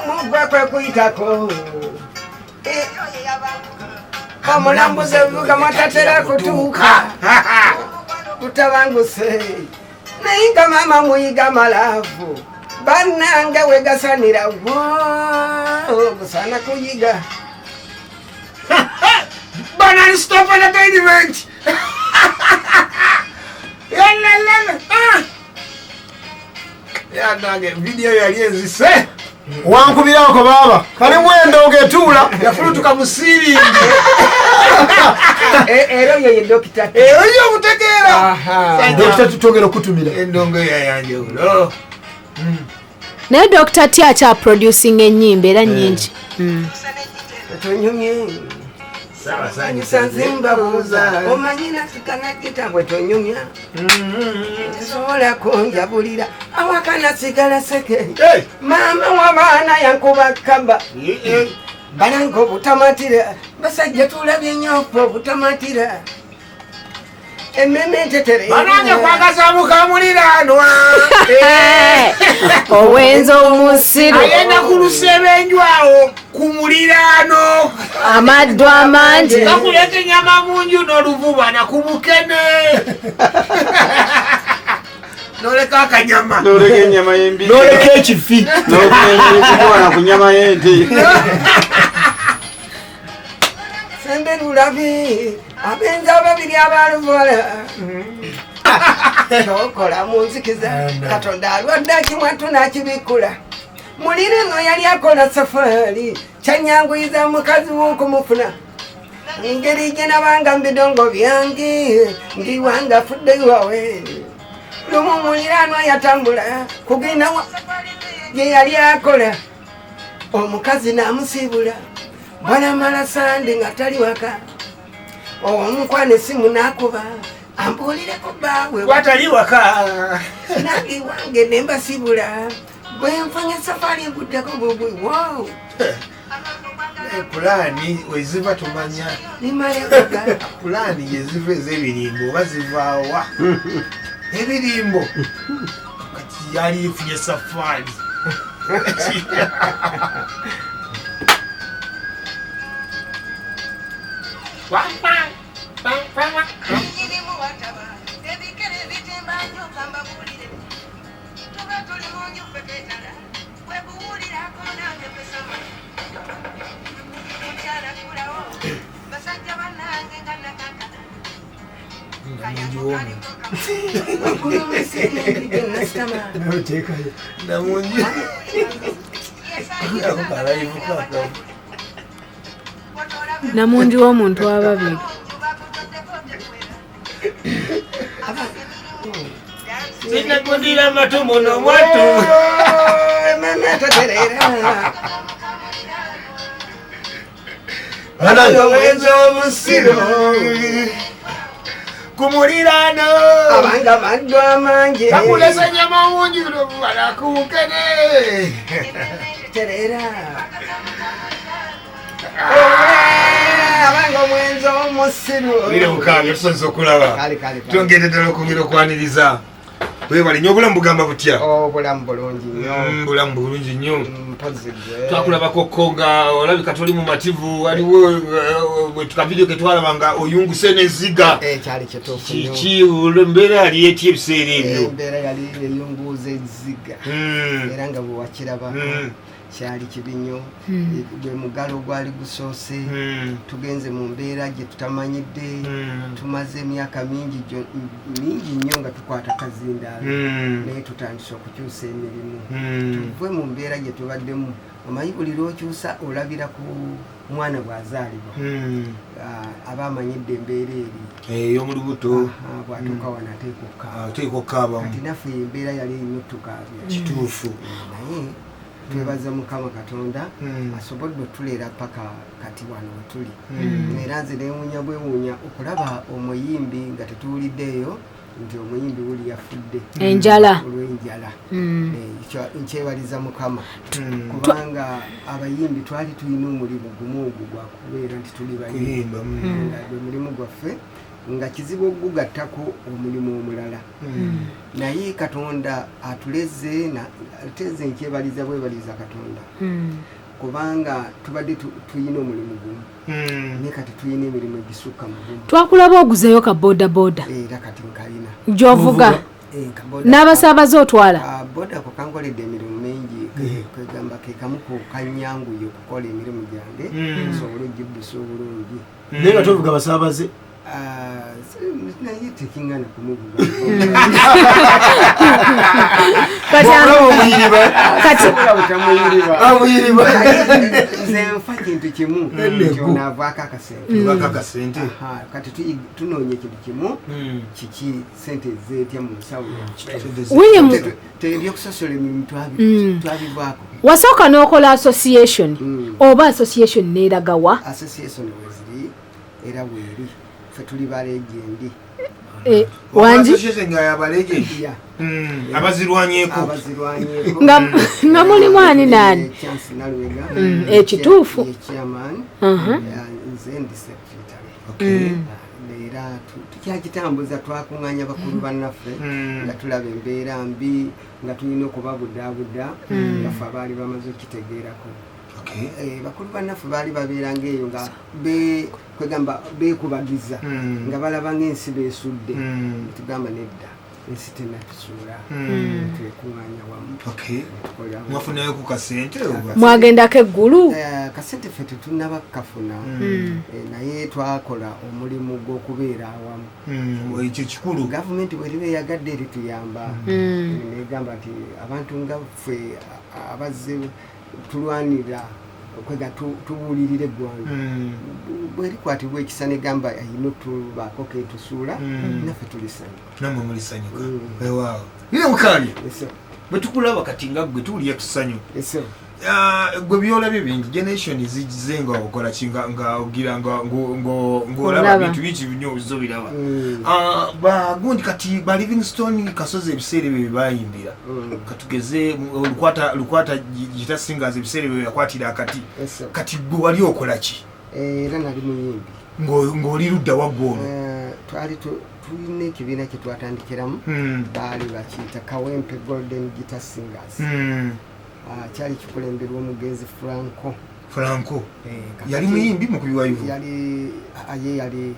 mugwa kwe kuyitako omulambuzi ebivuga mwatatera kutuuka kutabanguse naye nga maama muyiga malaavu bannange wegasanira gusana kuyiga Banana stop entertainment. Ya nage video yali ezise. Wankubirako baba. Kali mwendo ogetuula. Yafulutuka musiri. Ero ye dokita. Oyo kutegeera. Aha. Dokita tutogera okutumira. Endongo yayanje ulo. Ne Dr. Tiacha producing ennyimba era nnyingi. Tonyumye. Sanzimba buza omanyina sikana kitambwe tonyumya sobola kunjabulira awakana sigala seke mama w'abaana yankuba kamba balanga obutamatira basajja tulabye nnyo obutamatira emmeme nteterera banange kwagaza mukamuliranwa Owenzo omusiru ayenda ku lusebenjwawo ku muliraano amaddu amangi bakuleeta ennyama munju n'oluvuba na ku Bukedde noleka akanyama Noleka ennyama y'embiri. Noleka ekifi. N'okunywa ku nnyama y'ente. sembe lulabi abenzi ababiri abaluvola tokola munzikiza katonda alwadde akimwatu n'akibikula mulire no yali akola safari kyanyanguyiza mukazi w'okumufuna engeri gye nabanga mu bidongo byange ndiwanga afudde wawe lumu muliraanwa yatambula kugenda gye yali akola omukazi n'amusiibula bwana mala sande nga tali waka omukwana essimu n'akuba ambuulireko bbaawe watali waka nange wange ne mbasibula bwe nfunye safari enguddeko bubwi wow pulaani weziva tumanya nimalekoga pulaani yeziva ez'ebirimbo oba zivaawa ebirimbo kati yali ifunye safari namungi namungi w'omuntu w'ababiri sinakundira matu muno mwatu owenzo omusiro kumuliraano abanga maddu amangi bakulesa ennyama mungi lobubala ku Bukedde terera abanga omwenzo omusiro bire Mukabya tusanyusa okulaba twongere ddala okwongera okwaniriza webale nnyo obulamu bugamba butya obulamu bulungi nnyo bulamu bulungi nnyo mpozigwe twakulabako nga olabika toli mu mativu waliwo tukavidiyo ketwalaba nga oyunguse n'eziga kyali kituufu kiki embeera yali etya ebiseera ebyo embeera yali eyunguuza eziga era nga bwe wakirabako kyali kibi nnyo gwe mugalo gwali gusoose tugenze mu mbeera gye tutamanyidde tumaze emyaka mingi nnyo nga tukwata kazindaalo naye tutandise okukyusa emirimu tuve mu mbeera gye tubaddemu omanyi buli lw'okyusa olabira ku mwana bw'azaalibwa aba amanyidde embeera eri ey'omulubuto bw'atuuka wano ateeka okukaabamu kati naffe embeera yali erina otukaabya kituufu naye twebaza Mukama Katonda asobodde otuleera paka kati wano wetuli era nze newuunya bwewuunya okulaba omuyimbi nga tetuwuliddeeyo nti omuyimbi Willy yafudde enjala olw'enjala nkyebaliza Mukama kubanga abayimbi twali tulina omulimu gumu ogwo gwakubeera nti tuli bayimba gwe mulimu gwaffe nga kizibu okugattako omulimu omulala naye Katonda atuleze ateze nkyebaliza bwebaliza Katonda kubanga tubadde tuyina omulimu gumu naye kati tuyina emirimu egisukka mu gumu. Twakulaba oguzeeyo ka boda era kati nkalina gy'ovuga n'abasaabaze otwala boda ko kankoledde emirimu mingi kwegamba ke kamu ku kanyanguye okukola emirimu gyange nsobole ogibbusa obulungi naye nga tovuga basaabaze naye tekingana kumuvuga nze nfa kintu kimu kyonaavaako akasente kati tunoonya ekintu kimu kiki sente zeetya mu nsawo ebyokusosola emirimu twabivaako. Wasooka n'okola association oba association neeragawa association weziri era weeri ffe tuli balegendi wangi abazirwanyeeko nga mulimu ani naani Chance Nalwega ekituufu chairman nze ndi secretary era tukyakitambuza twakuŋŋaanya bakulu bannaffe nga tulaba embeera mbi nga tulina okubabudaabuda ngaffe abaali bamaze okitegeerako. Bakulu bannaffe baali babeeranga eyo nga kwegamba beekubagiza nga balaba ng'ensi beesudde tugamba nedda ensi tennatusuula twekuŋŋaanya wamu mwafunayo ku kasente mwagendako eggulu kasente ffe tetunaba kukafuna naye twakola omulimu gw'okubeera awamu ekyo kikulu. gavumenti bweriba eyagadde erituyamba negamba nti abantu nga ffe abazze tulwanira kwega tubuulirire eggwanga bwerikwatibwa ekisa negamba ayina otubaako ketusuula naffe tulisanyuka namwe mulisanyuka ewaawo ire Mukabya bwe tukulaba kati nga gwe tuwulira tusanyu gwe byolabye bingi generation zigize nga okola kinga nga ogira ng'olaba bintu bingi binyo obizo biraba bagundi kati ba Livingstone Kasozi ebiseera ebyo byebayimbira katugeze lukwata gita singers ebiseera ebyo yakwatira akati kati gwe wali okola ki? Era nali muyimbi ng'oli ludda waggoono twali tulina ekibiina kye twatandikiramu baali bakiyita Kawempe Golden Guitar Singers kyali kikulemberwa omugenzi Franco yali muyimbi mukubi wa ivu yali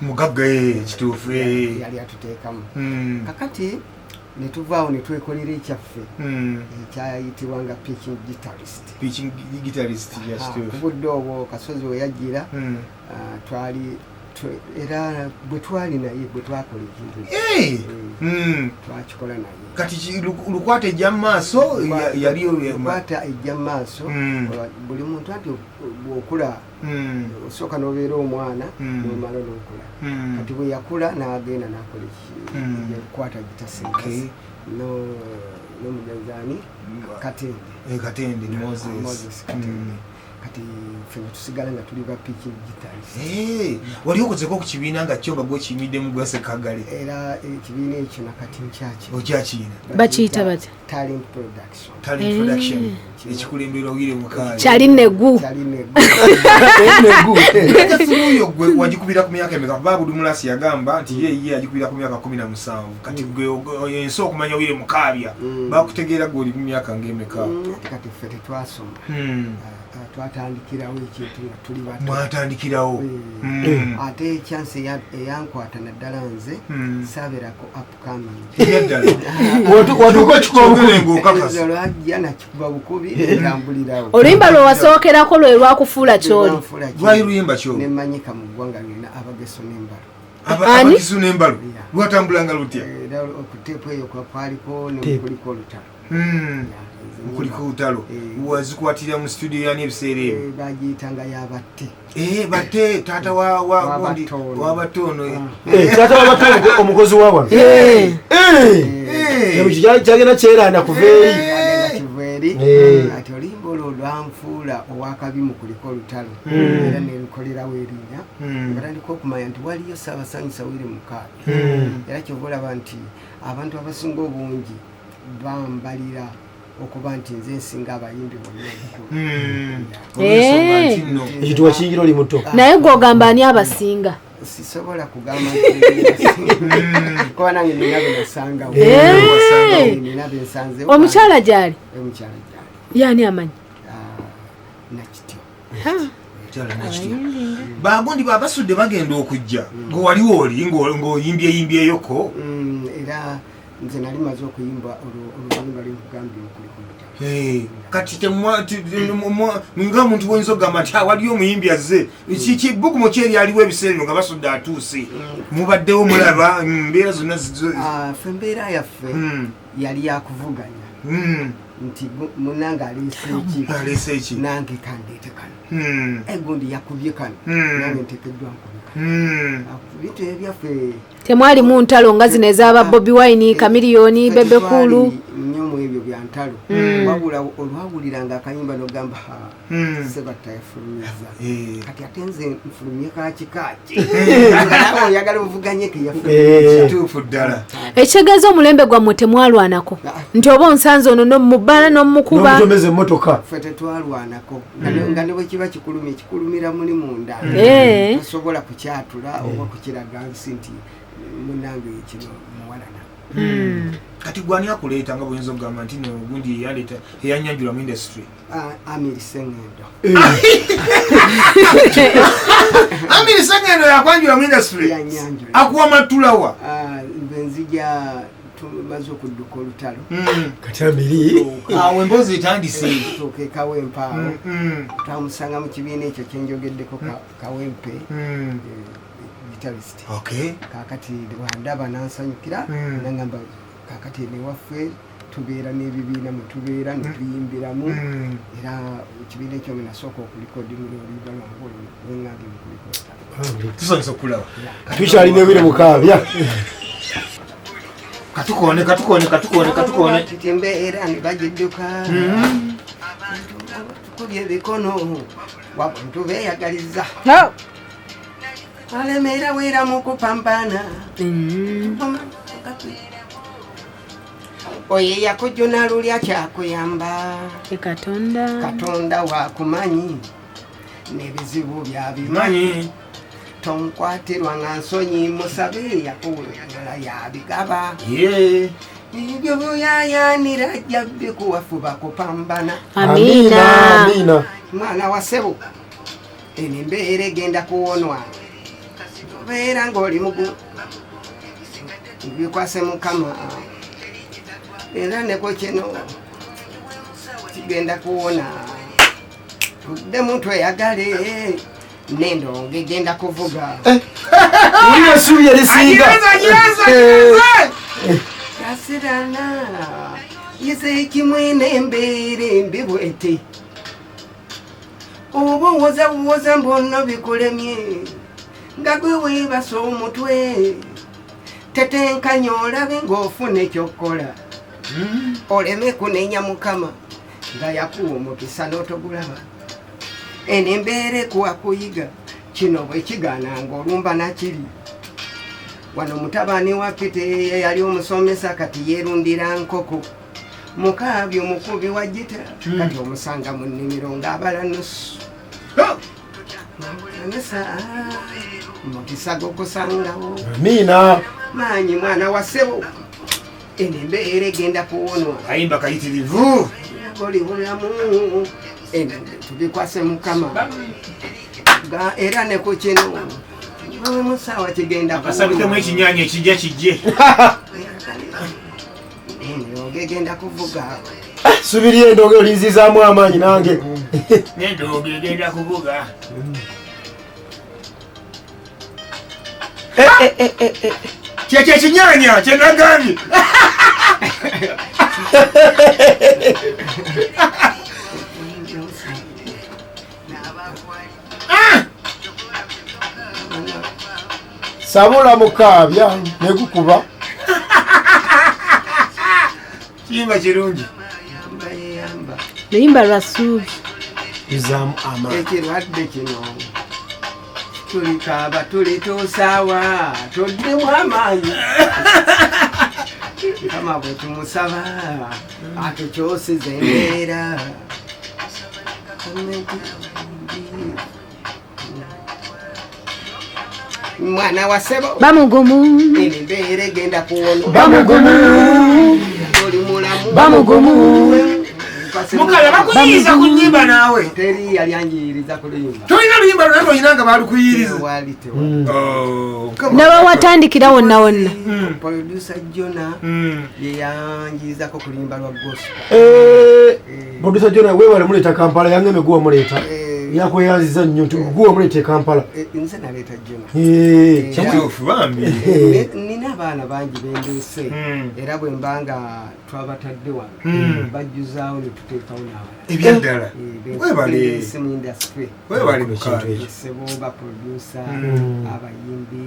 mugagga kituufu yali atuteekamu kakati ne tuvaawo ne twekolera ekyaffe ekyayitibwanga pitching guitarist ku budde obwo Kasozi we yajjira twali era bwe twali naye bwe twakola ekintu twakikola naye kati lukwata ejja mu maaso yali lukwata ejja mu maaso buli muntu anti bw'okula osooka n'obeera omwana n'omala n'okula kati bwe yakula n'agenda n'akola ekikwata gitasingas n'omugenzaani Katende Moses kati fena tusigala nga tuli ba pitching guitars wali okozeko ku kibiina nga kyo nga gwekiyimiddemu gwase kagale era ekibiina ekyo nakati okyakina bakiyita bati talent production ekikulemberwa Willy Mukabya kyali neggu oyo gwe wagikubira ku myaka emeka kuba buli mulasi yagamba nti ye agikubira ku myaka 17 kati gwe ensi okumanya Willy Mukabya bakutegeera gwe oli mu myaka ng'emeka kati ffe tetwasoma twatandikirawo ekintu nga tuli bato mwatandikirawo ate chance eyankwata naddala nze saaberako upcoming watuuka kikobukubi lwajja nakikuba bukubi entambulirawo oluyimba lwe wasookerako lwe lwakufuula kyoli lwali luyimba kyo nemanyika mu ggwanga lyonna abageso n'embalo abagisu n'embalo lwatambulanga lutya era okuteepu eyo kwaliko nekuliko olutalo kuliko utalo wazikwatira mu studio yani ebiseera ebyo bagiyitanga yabatte batte taata wabatono taata wabatono omukozi wa wano kyagenda kyeranda kuveeri ati oluyimba olwo lwanfuula owakabimu kuliko olutalo era nelukolerawo erinnya batandika okumanya nti waliyo Ssaabasanyusa Willy Mukabya era kyova olaba nti abantu abasinga obungi bambalira okuba nti nze nsinga abayimbi bonna ekituwa kiyingira oli muto naye gw'ogamba ani abasinga sisobola kugamba kuba nange nina bye nasangawo nina bye nsanzewo omukyala gyali omukyala gyali yani amanyi nakityo bagundi babasudde bagenda okujja ng'owaliwo oli ng'oyimbyeyimbyeyo era nze nali maze okuyimba oluyimba lwenkugambye okuli kati nga muntu bwoyinza okugamba nti waliyo omuyimbi azze bugumu ki eri aliwo ebiseera bino nga basudde atuuse mubaddewo mulaba mbeera zonna ffe embeera yaffe yali yakuvuganya nti munange aleese eki nange kandeete kano egundi yakubye kano nange ntekeddwa nkubye bintu ebyaffe temwali mu ntalo nga zino ez'aba Bobi Wine, Kamiliyoni, Bebekulu nnyo mu ebyo bya ntalo wabula olwawuliranga akayimba n'ogamba sebatta yafulumiza kati ate nze nfulumye kakikaki nawe oyagala ovuganye kituufu ddala ekitegeeza omulembe gwammwe temwalwanako nti oba onsanze ono nomubala nomukuba nomutomeza emmotoka ffe tetwalwanako nga ne bwe kiba kikulumye kikulumira muli munda tosobola kukyatula oba kukiraga nsi nti munange kino muwalana kati gwani akuleeta nga bwoyinza okugamba nti nogundi eyaleeta eyanyanjula mu industry Amiri Sengendo Amiri Sengendo yakwanjula mu industry akuwa matulawa benzija tumaze okudduka olutalo kati Amiri awo emboozi etandise tuke kawempaawo twamusanga mu kibiina ekyo kyenjogeddeko kawempe guitarist kakati wandaba nansanyukira nangamba kakati newaffe tubeera n'ebibiina mwe tubeera netuyimbiramu era ekibiina ekyo mwe nasooka okulikodingira oluyiga lwange olweŋŋambye mukulikoda tusanyusa okulaba tukyalina ebire Mukabya katukone titi embeera ne bagidduka tukubye ebikono wabuntu beeyagaliza alemera wera mu kupambana oye yakujuna lulya kyakuyamba katonda wakumanyi n'ebizibu byabimanyi tonkwatirwa nga nsonyi musabe yakuwulala yabigaba ebyo byoyayanira jjabbe kuwafuba kupambana amina mwana wa ssebo eno embeera egenda kuwonwa obeera ng'oli mugu bikwase Mukama era neko kino kigenda kuwona tudde muntu eyagale n'endongo egenda kuvuga niyo subi erisinga kasirana yize kimwene embeera embi bwete oba woza mbona bikulemye nga gwe weebasa omutwe tetenkanya olabe ng'ofuna ekyokukola oleme kunenya Mukama nga yakuwa omukisa n'otogulaba eno embeera ekuwa kuyiga kino bwe kigaananga olumba nakiri wano mutabani wa Pite yali omusomesa kati yeerundira nkoko Mukabya omukubi wa gita kati omusanga mu nnimiro ng'abala nusu mukisa gokusangawo amina maanyi mwana wa ssebo eno embeera egenda kuwonwa ayimba kayitirivu oli bulamu eno tubikwase Mukama era ne ku kino musaawa kigenda akasabikemu ekinyanya ekijja kijje endongo egenda kuvuga subiri endongo olinzizaamu amaanyi nange n'endongo egenda kuvuga kyekyo ekinyanya kyenagambye sabula Mukabya nekukuba kiyimba kirungi luyimba lwa ssuubi izaamu amaanyi ekirwadde kino tulikaaba tulituusaawa tuddemu amaanyi Mukama bwe tumusaba atukyosiza embeera mwana wa ssebo bamugumu embeera egenda kuwona bamugumu oli mulamu bamugumu Mukabya bakuyiriza ku nnyimba naawe teri yali anjiyiriza ku luyimba tolina luyimba lwena lwoyinanga balukuyiriza wali naba watandikira wonna wonna producer Jona yeyanjirizako ku luyimba lwa gospel producer Jona weewale muleeta Kampala yangeme guwa muleeta yakweyanziza nnyo nti guwa muleeta Kampala nze naleeta Jona kituufu bambi nina abaana bangi bendeese era bwe mbanga twabatadde wano bajjuzaawo ne tuteekawo n'abalala ebyaddala webale mu industry webale Mukabya sebo ba producer abayimbi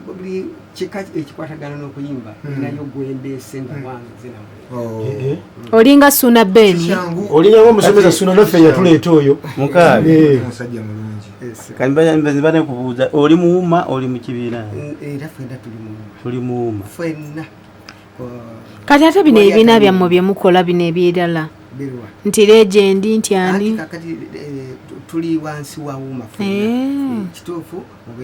buli kika ekikwatagana n'okuyimba nayo gwendeese nga wange zinamule olinga Suuna Ben olinga omusomesa Suuna naffe yatuleeta oyo Mukabya musajja mulungi kanibane kubuuza oli muwuma oli mu kibiina era fenna tuli muwuma fenna kati ate bino ebibiina byammwe bye mukola bino ebirala nti legendi nti ani kakati tuli wansi wa wuma kituufu